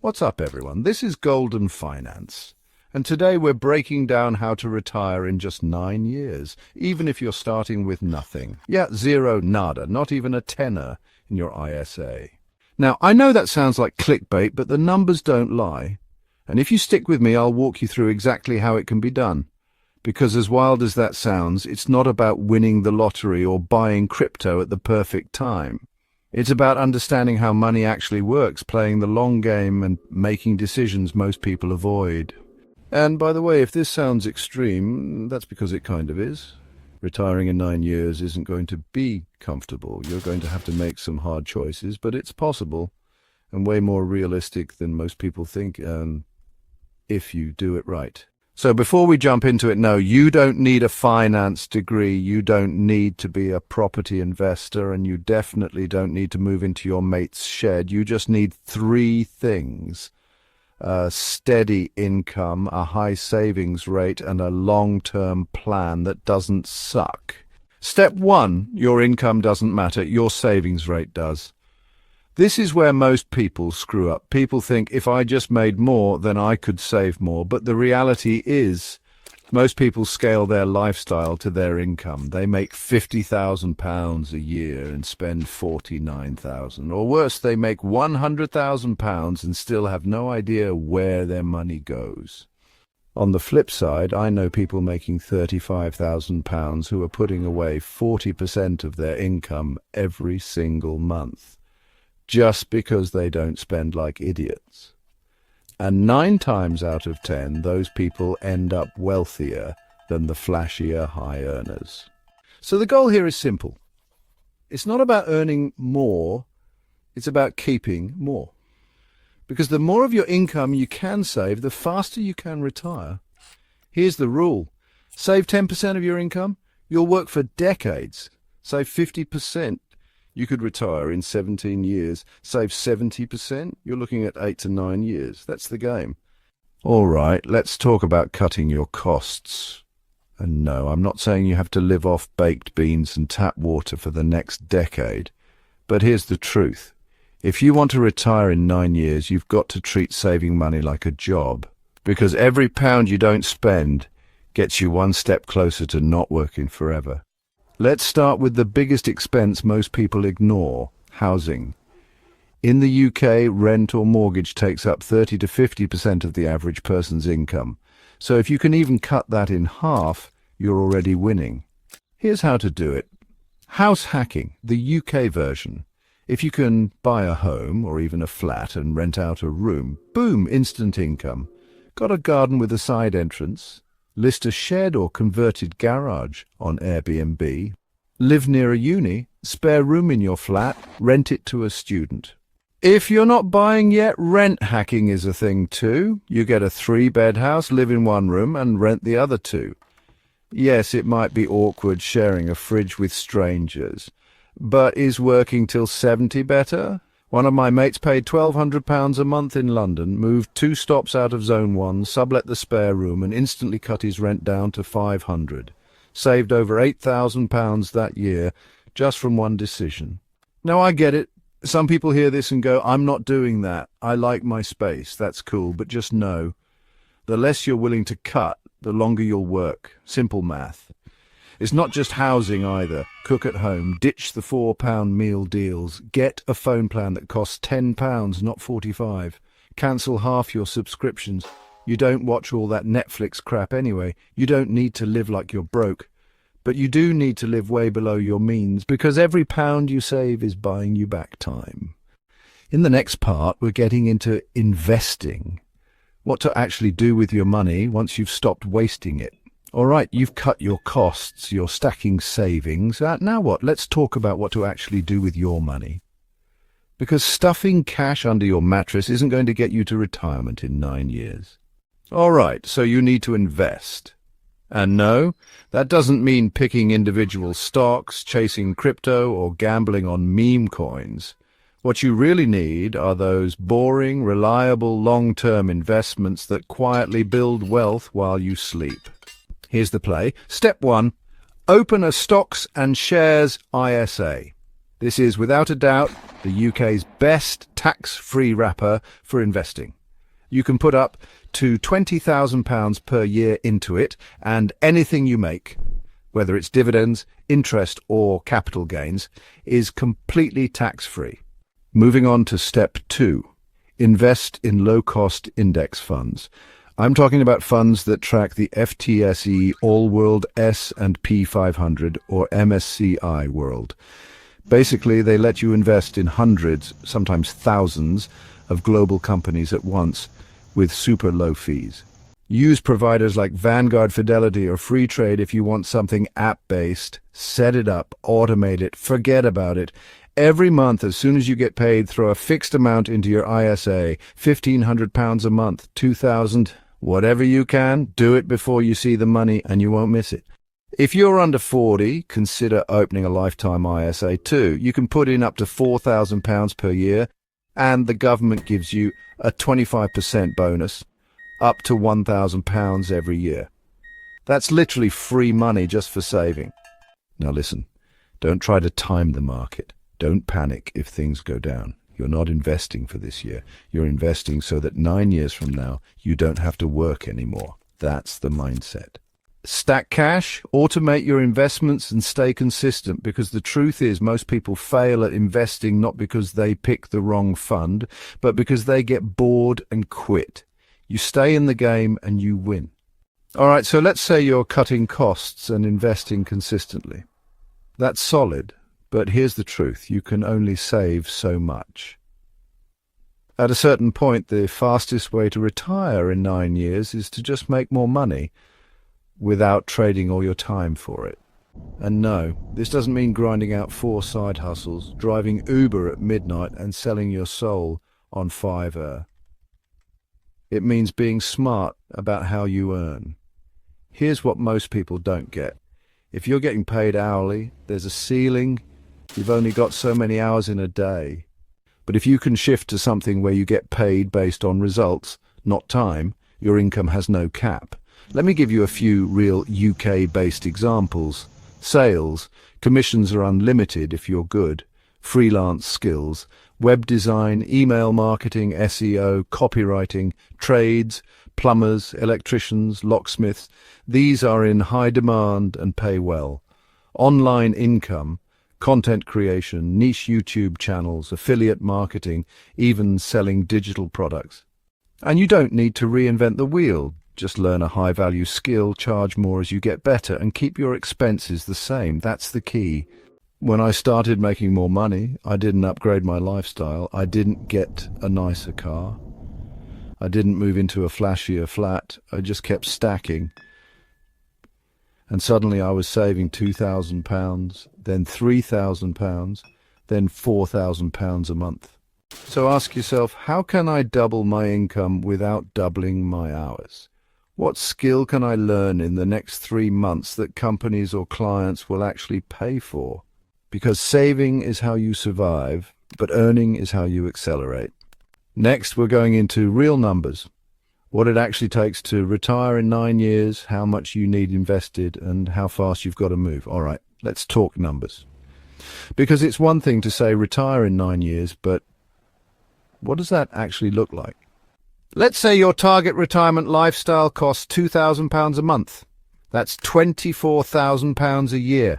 What's up, everyone? This is Golden Finance, and today we're breaking down how to retire in just 9 years, even if you're starting with nothing. Yeah, zero, nada, not even a tenner in your ISA. Now, I know that sounds like clickbait, but the numbers don't lie. And if you stick with me, I'll walk you through exactly how it can be done. Because as wild as that sounds, it's not about winning the lottery or buying crypto at the perfect time. It's about understanding how money actually works, playing the long game and making decisions most people avoid. And by the way, if this sounds extreme, that's because it kind of is. Retiring in 9 years isn't going to be comfortable. You're going to have to make some hard choices, but it's possible and way more realistic than most people think, if you do it right. So before we jump into it, no, you don't need a finance degree, you don't need to be a property investor, and you definitely don't need to move into your mate's shed. You just need 3 things: a steady income, a high savings rate, and a long-term plan that doesn't suck. Step 1, your income doesn't matter, your savings rate does. This is where most people screw up. People think if I just made more, then I could save more. But the reality is, most people scale their lifestyle to their income. They make £50,000 a year and spend £49,000. Or worse, they make £100,000 and still have no idea where their money goes. On the flip side, I know people making £35,000 who are putting away 40% of their income every single month, just because they don't spend like idiots. And 9 times out of 10, those people end up wealthier than the flashier high earners. So the goal here is simple. It's not about earning more, it's about keeping more. Because the more of your income you can save, the faster you can retire. Here's the rule. Save 10% of your income, you'll work for decades. Save 50%. You could retire in 17 years. Save 70%, you're looking at 8 to 9 years. That's the game. All right, let's talk about cutting your costs. And no, I'm not saying you have to live off baked beans and tap water for the next decade. But here's the truth. If you want to retire in 9 years, you've got to treat saving money like a job. Because every pound you don't spend gets you one step closer to not working forever. Let's start with the biggest expense most people ignore: housing. In the UK, rent or mortgage takes up 30 to 50% of the average person's income. So if you can even cut that in half, you're already winning. Here's how to do it. House hacking, the UK version. If you can buy a home or even a flat and rent out a room, boom, instant income. Got a garden with a side entrance? List a shed or converted garage on Airbnb. Live near a uni, spare room in your flat, rent it to a student. If you're not buying yet, rent hacking is a thing too. You get a 3-bed house, live in one room and rent the other 2. Yes, it might be awkward sharing a fridge with strangers, but is working till 70 better? One of my mates paid £1,200 a month in London, moved 2 stops out of Zone 1, sublet the spare room and instantly cut his rent down to £500. Saved over £8,000 that year just from one decision. Now I get it. Some people hear this and go, I'm not doing that. I like my space. That's cool. But just know, the less you're willing to cut, the longer you'll work. Simple math. It's not just housing either. Cook at home, ditch the £4 meal deals, get a phone plan that costs £10, not 45. Cancel half your subscriptions. You don't watch all that Netflix crap anyway. You don't need to live like you're broke. But you do need to live way below your means, because every pound you save is buying you back time. In the next part, we're getting into investing. What to actually do with your money once you've stopped wasting it. All right, you've cut your costs, you're stacking savings. Now what? Let's talk about what to actually do with your money. Because stuffing cash under your mattress isn't going to get you to retirement in 9 years. All right, so you need to invest. And no, that doesn't mean picking individual stocks, chasing crypto, or gambling on meme coins. What you really need are those boring, reliable, long-term investments that quietly build wealth while you sleep. Here's the play. Step 1, open a stocks and shares ISA. This is, without a doubt, the UK's best tax-free wrapper for investing. You can put up to £20,000 per year into it, and anything you make, whether it's dividends, interest or capital gains, is completely tax-free. Moving on to step 2, invest in low-cost index funds. I'm talking about funds that track the FTSE All-World S&P 500 or MSCI World. Basically, they let you invest in hundreds, sometimes thousands, of global companies at once with super low fees. Use providers like Vanguard, Fidelity or Freetrade if you want something app-based. Set it up, automate it, forget about it. Every month, as soon as you get paid, throw a fixed amount into your ISA, £1,500 a month, $2,000, whatever you can, do it before you see the money and you won't miss it. If you're under 40, consider opening a lifetime ISA too. You can put in up to £4,000 per year and the government gives you a 25% bonus, up to £1,000 every year. That's literally free money just for saving. Now listen, don't try to time the market. Don't panic if things go down. You're not investing for this year. You're investing so that 9 years from now, you don't have to work anymore. That's the mindset. Stack cash, automate your investments and stay consistent, because the truth is most people fail at investing not because they pick the wrong fund, but because they get bored and quit. You stay in the game and you win. All right, so let's say you're cutting costs and investing consistently. That's solid, but here's the truth. You can only save so much. At a certain point, the fastest way to retire in 9 years is to just make more money without trading all your time for it. And no, this doesn't mean grinding out 4 side hustles, driving Uber at midnight and selling your soul on Fiverr. It means being smart about how you earn. Here's what most people don't get. If you're getting paid hourly, there's a ceiling. You've only got so many hours in a day. But if you can shift to something where you get paid based on results, not time, your income has no cap. Let me give you a few real UK-based examples. Sales. Commissions are unlimited if you're good. Freelance skills. Web design, email marketing, SEO, copywriting, trades, plumbers, electricians, locksmiths. These are in high demand and pay well. Online income, content creation, niche YouTube channels, affiliate marketing, even selling digital products. And you don't need to reinvent the wheel. Just learn a high-value skill, charge more as you get better, and keep your expenses the same. That's the key. When I started making more money, I didn't upgrade my lifestyle. I didn't get a nicer car. I didn't move into a flashier flat. I just kept stacking. And suddenly I was saving £2,000, then £3,000, then £4,000 a month. So ask yourself, how can I double my income without doubling my hours? What skill can I learn in the next 3 months that companies or clients will actually pay for? Because saving is how you survive, but earning is how you accelerate. Next, we're going into real numbers. What it actually takes to retire in 9 years, how much you need invested, and how fast you've got to move. All right, let's talk numbers. Because it's one thing to say retire in 9 years, but what does that actually look like? Let's say your target retirement lifestyle costs £2,000 a month. That's £24,000 a year.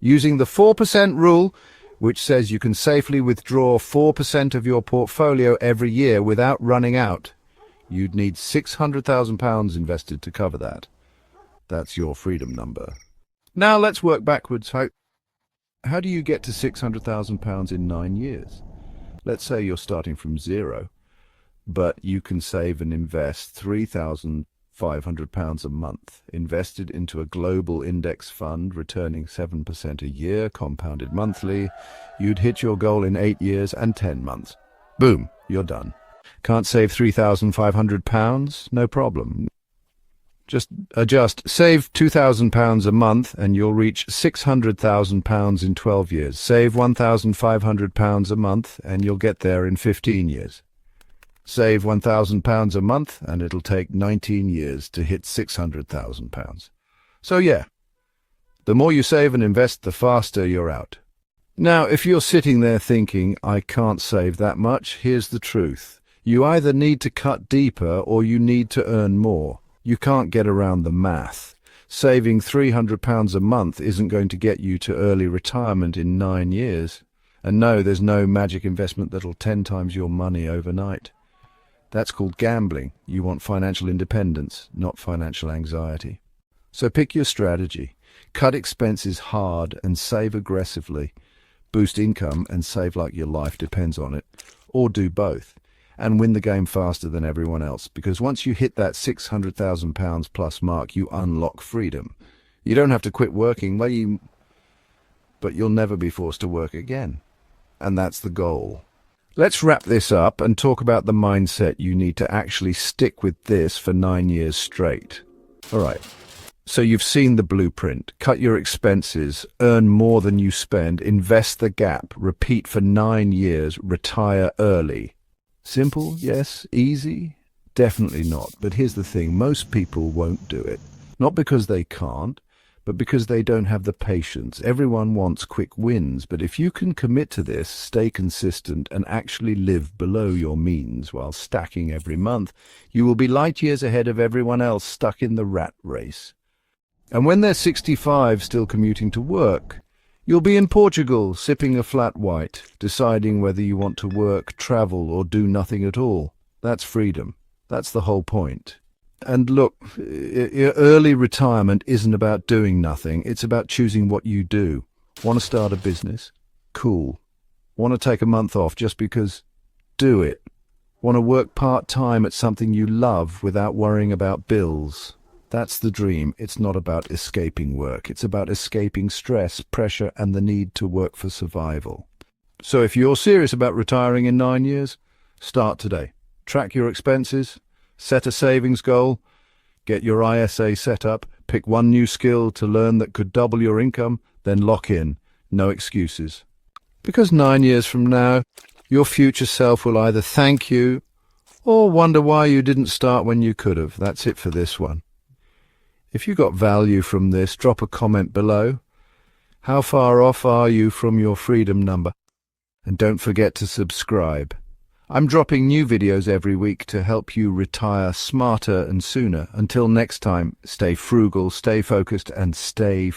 Using the 4% rule, which says you can safely withdraw 4% of your portfolio every year without running out, you'd need £600,000 invested to cover that. That's your freedom number. Now let's work backwards. How do you get to £600,000 in 9 years? Let's say you're starting from zero, but you can save and invest £3,500 a month, invested into a global index fund, returning 7% a year, compounded monthly. You'd hit your goal in 8 years and 10 months. Boom, you're done. Can't save £3,500? No problem. Just adjust. Save £2,000 a month and you'll reach £600,000 in 12 years. Save £1,500 a month and you'll get there in 15 years. Save £1,000 a month and it'll take 19 years to hit £600,000. So yeah, the more you save and invest, the faster you're out. Now, if you're sitting there thinking, I can't save that much, here's the truth. You either need to cut deeper or you need to earn more. You can't get around the math. Saving £300 a month isn't going to get you to early retirement in 9 years. And no, there's no magic investment that'll 10 times your money overnight. That's called gambling. You want financial independence, not financial anxiety. So pick your strategy. Cut expenses hard and save aggressively. Boost income and save like your life depends on it. Or do both. And win the game faster than everyone else. Because once you hit that £600,000 plus mark, you unlock freedom. You don't have to quit working, but you'll never be forced to work again. And that's the goal. Let's wrap this up and talk about the mindset you need to actually stick with this for 9 years straight. All right. So you've seen the blueprint. Cut your expenses, earn more than you spend, invest the gap, repeat for 9 years, retire early. Simple? Yes. Easy? Definitely not. But here's the thing. Most people won't do it. Not because they can't, but because they don't have the patience. Everyone wants quick wins, but if you can commit to this, stay consistent, and actually live below your means while stacking every month, you will be light years ahead of everyone else stuck in the rat race. And when they're 65 still commuting to work, you'll be in Portugal sipping a flat white, deciding whether you want to work, travel, or do nothing at all. That's freedom. That's the whole point. And look, early retirement isn't about doing nothing. It's about choosing what you do. Want to start a business? Cool. Want to take a month off just because? Do it. Want to work part-time at something you love without worrying about bills? That's the dream. It's not about escaping work. It's about escaping stress, pressure, and the need to work for survival. So if you're serious about retiring in 9 years, start today. Track your expenses. Set a savings goal, get your ISA set up, pick one new skill to learn that could double your income, then lock in. No excuses. Because 9 years from now, your future self will either thank you or wonder why you didn't start when you could have. That's it for this one. If you got value from this, drop a comment below. How far off are you from your freedom number? And don't forget to subscribe. I'm dropping new videos every week to help you retire smarter and sooner. Until next time, stay frugal, stay focused, and stay